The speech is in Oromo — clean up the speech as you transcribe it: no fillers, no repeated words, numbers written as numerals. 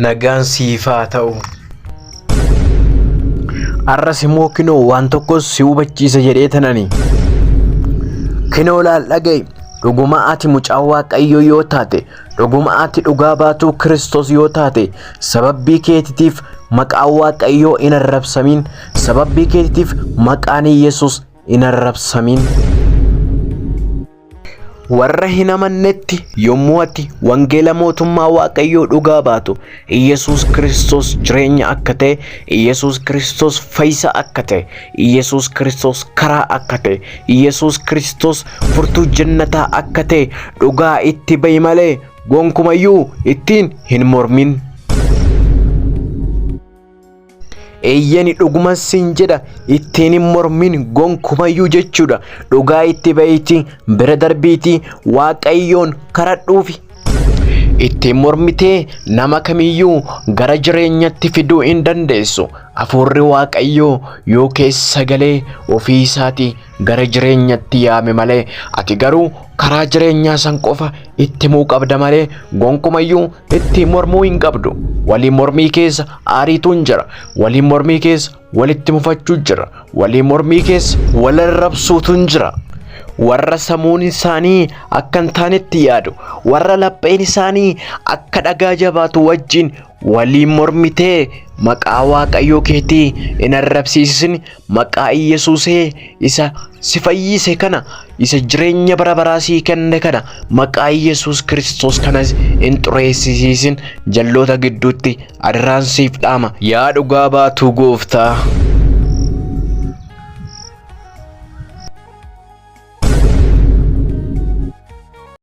nagaan siif haa ta'u. Arras immoo kinoo waan tokkos si hubachiisa jedhee tanani. Kinoo laal dhaga'i. Dhuguma ati mucaa Waaqayyoo yoo taate, dhuguma ati dhugaa baatu Kiristoos yoo taate, sababbii keetiitiif maqaan Waaqayyoo hin arrabsamin, sababbii keetiitiif maqaan Yesuus hin arrabsamin. Warra hin amannetti yommuu ati wangeela mootummaa Waaqayyoo dhugaa baatu, Yesuus Kiristoos jireenya akka ta'e, Yesuus Kiristoos fayyisa akka ta'e, Yesuus Kiristoos karaa akka ta'e, Yesuus Kiristoos furtuu jannataa akka ta'e dhugaa itti ba'i malee gonkumayyuu ittiin hin mormin. Eeyyani dhuguma siin jedha ittiin hin mormin gonkumayyuu jechuudha. Dhugaa itti ba'iitii bira darbiitii Waaqayyoon kadhadhuufi. Ittiin mormitee nama kamiyyuu gara jireenyatti fiduu hin dandeessu. Hafuurri Waaqayyoo yoo keessa galee ofii isaatii gara jireenyatti yaame malee, ati garuu karaa jireenyaa san qofa itti himuu qabda malee gonkumayyuu ittiin mormuu hin qabdu. Walii mormii keessa aariitu jira. Walii mormii keessa walitti mufachuu jira. Walii mormii keessa wal arrabsuutu jira. Warra samuun isaanii akka hin taanetti yaadu, warra lapheen isaanii akka dhagaa jabaatu wajjin waliin mormitee maqaa Waaqayyoo keetii hin arrabsiisin. Maqaa Yesuusee isa si fayyise kana, isa jireenya bara baraa sii kenne kana, maqaa Yesuus Kiristoos kanas hin xureessisiisin. Jalloota gidduutti adaraan siif dhaama. Yaa dhugaa baatu Gooftaa.